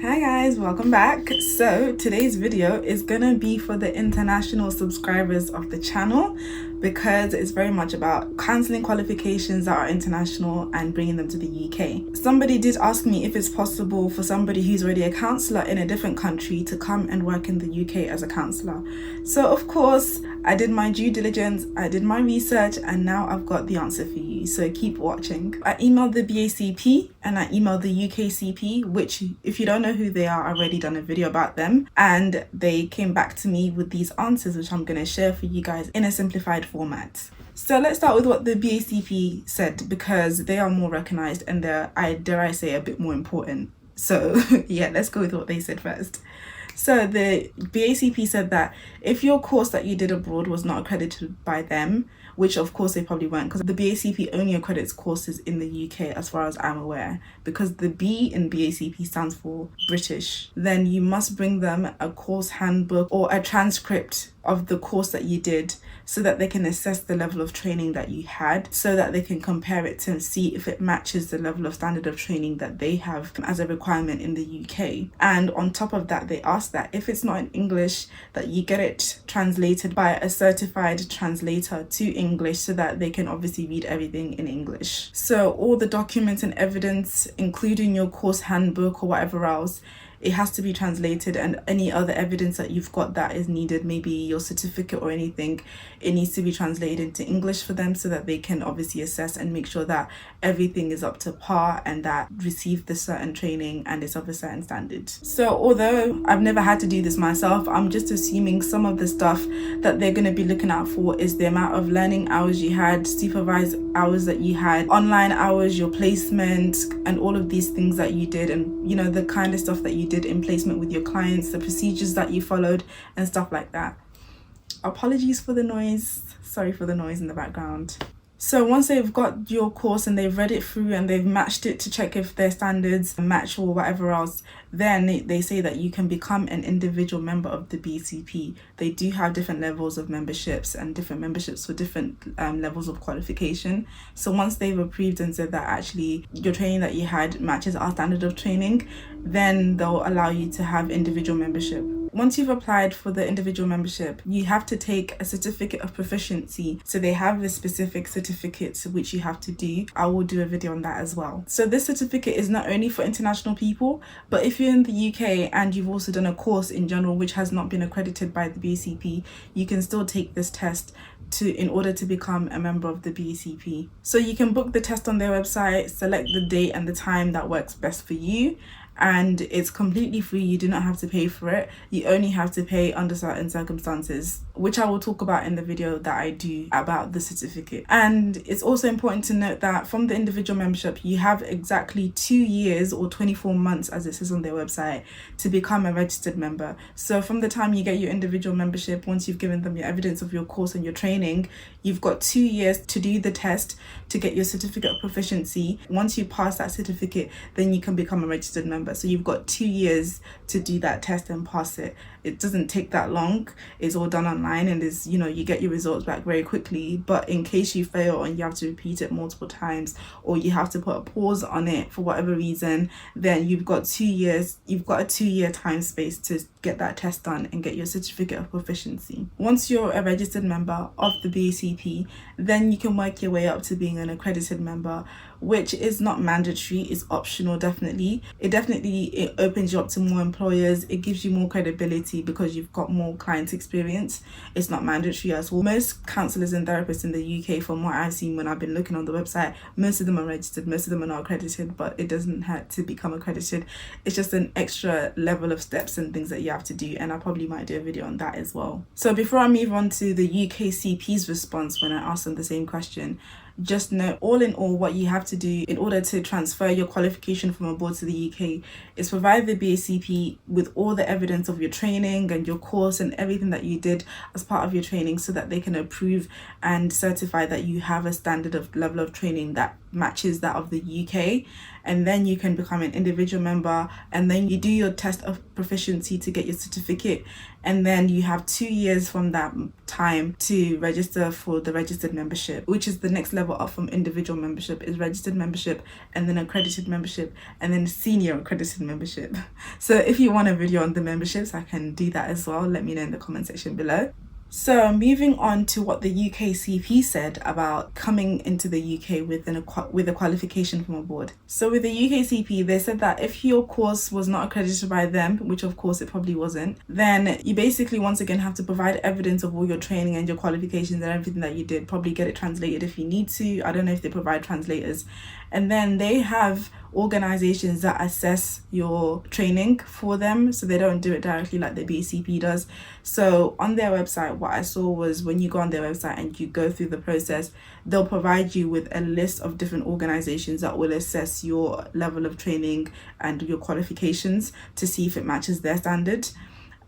Hi guys, welcome back. So today's video is gonna be for the international subscribers of the channel because it's very much about counselling qualifications that are international and bringing them to the UK. Somebody did ask me if it's possible for somebody who's already a counsellor in a different country to come and work in the UK as a counsellor. So of course I did my due diligence, I did my research, and now I've got the answer for you, so keep watching. I emailed the BACP and I emailed the UKCP, which if you don't know who they are, I've already done a video about them, and they came back to me with these answers which I'm going to share for you guys in a simplified format. So let's start with what the BACP said, because they are more recognized and they're, dare I say, a bit more important. So yeah, let's go with what they said first. So the BACP said that if your course that you did abroad was not accredited by them, which of course they probably weren't, because the BACP only accredits courses in the UK as far as I'm aware, because the B in BACP stands for British, then you must bring them a course handbook or a transcript of the course that you did so that they can assess the level of training that you had, so that they can compare it to see if it matches the level of standard of training that they have as a requirement in the UK. And on top of that, they ask that if it's not in English, that you get it translated by a certified translator to English so that they can obviously read everything in English. So all the documents and evidence, including your course handbook or whatever else, it has to be translated, and any other evidence that you've got that is needed, maybe your certificate or anything, it needs to be translated into English for them so that they can obviously assess and make sure that everything is up to par and that received the certain training and is of a certain standard. So although I've never had to do this myself, I'm just assuming some of the stuff that they're going to be looking out for is the amount of learning hours you had, supervised hours that you had, online hours, your placement, and all of these things that you did, and you know, the kind of stuff that you did in placement with your clients, the procedures that you followed and stuff like that. Apologies for the noise, sorry for the noise in the background. So once they've got your course and they've read it through and they've matched it to check if their standards match or whatever else, then they say that you can become an individual member of the BCP. They do have different levels of memberships and different memberships for different levels of qualification. So once they've approved and said that actually your training that you had matches our standard of training, then they'll allow you to have individual membership. Once you've applied for the individual membership, you have to take a certificate of proficiency. So they have the specific certificates which you have to do. I will do a video on that as well. So this certificate is not only for international people, but if you're in the UK and you've also done a course in general which has not been accredited by the BCP, you can still take this test in order to become a member of the BCP. So you can book the test on their website, select the date and the time that works best for you, and it's completely free. You do not have to pay for it. You only have to pay under certain circumstances, which I will talk about in the video that I do about the certificate. And it's also important to note that from the individual membership, you have exactly 2 years or 24 months, as it says on their website, to become a registered member. So from the time you get your individual membership, once you've given them your evidence of your course and your training, you've got 2 years to do the test to get your certificate of proficiency. Once you pass that certificate, then you can become a registered member. So you've got 2 years to do that test and pass it. It doesn't take that long. It's all done online and is, you know, you get your results back very quickly. But in case you fail and you have to repeat it multiple times, or you have to put a pause on it for whatever reason, then you've got 2 years. You've got a 2-year time space to get that test done and get your certificate of proficiency. Once you're a registered member of the BACP, then you can work your way up to being an accredited member, which is not mandatory, it's optional. It opens you up to more employers. It gives you more credibility because you've got more client experience. It's not mandatory as well. Most counsellors and therapists in the UK, from what I've seen when I've been looking on the website, most of them are registered, most of them are not accredited, but it doesn't have to become accredited. It's just an extra level of steps and things that you have to do, and I probably might do a video on that as well. So before I move on to the UKCP's response when I asked them the same question, just know, all in all, what you have to do in order to transfer your qualification from abroad to the UK is provide the BACP with all the evidence of your training and your course and everything that you did as part of your training, so that they can approve and certify that you have a standard of level of training that matches that of the UK. and then you can become an individual member, and then you do your test of proficiency to get your certificate, and then you have 2 years from that time to register for the registered membership, which is the next level up from individual membership, is registered membership, and then accredited membership, and then senior accredited membership. So if you want a video on the memberships, I can do that as well. Let me know in the comment section below. So moving on to what the UKCP said about coming into the UK with a qualification from abroad. So with the UKCP, they said that if your course was not accredited by them, which of course it probably wasn't, then you basically once again have to provide evidence of all your training and your qualifications and everything that you did. Probably get it translated if you need to. I don't know if they provide translators. And then they have organizations that assess your training for them, so they don't do it directly like the BCP does. So on their website, what I saw was when you go on their website and you go through the process, they'll provide you with a list of different organizations that will assess your level of training and your qualifications to see if it matches their standard,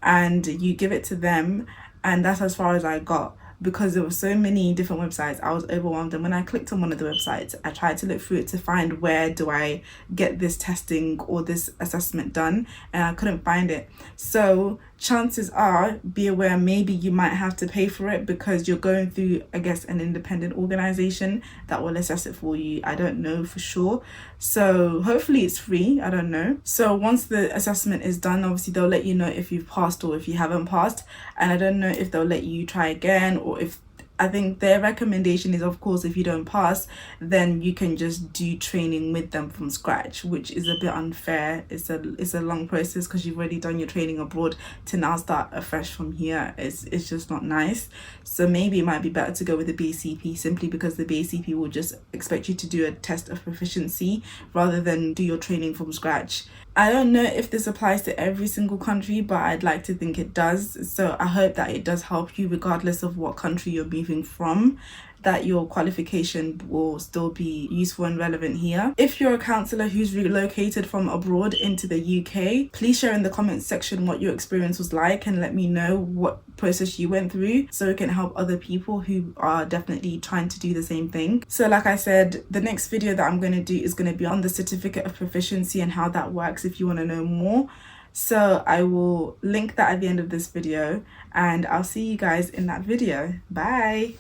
and you give it to them. And that's as far as I got, because there were so many different websites. I was overwhelmed, and when I clicked on one of the websites, I tried to look through it to find where do I get this testing or this assessment done, and I couldn't find it. So chances are, be aware, maybe you might have to pay for it because you're going through, I guess, an independent organization that will assess it for you. I don't know for sure, so hopefully it's free. I don't know. So once the assessment is done, obviously they'll let you know if you've passed or if you haven't passed, and I don't know if they'll let you try again, or if, I think their recommendation is, of course, if you don't pass, then you can just do training with them from scratch, which is a bit unfair. It's a long process because you've already done your training abroad to now start afresh from here. It's just not nice. So maybe it might be better to go with the BCP, simply because the BCP will just expect you to do a test of proficiency rather than do your training from scratch. I don't know if this applies to every single country, but I'd like to think it does. So I hope that it does help you regardless of what country you're moving from, that your qualification will still be useful and relevant here. If you're a counsellor who's relocated from abroad into the UK, please share in the comments section what your experience was like and let me know what process you went through so it can help other people who are definitely trying to do the same thing. So like I said, the next video that I'm going to do is going to be on the certificate of proficiency and how that works if you want to know more. So I will link that at the end of this video, and I'll see you guys in that video. Bye.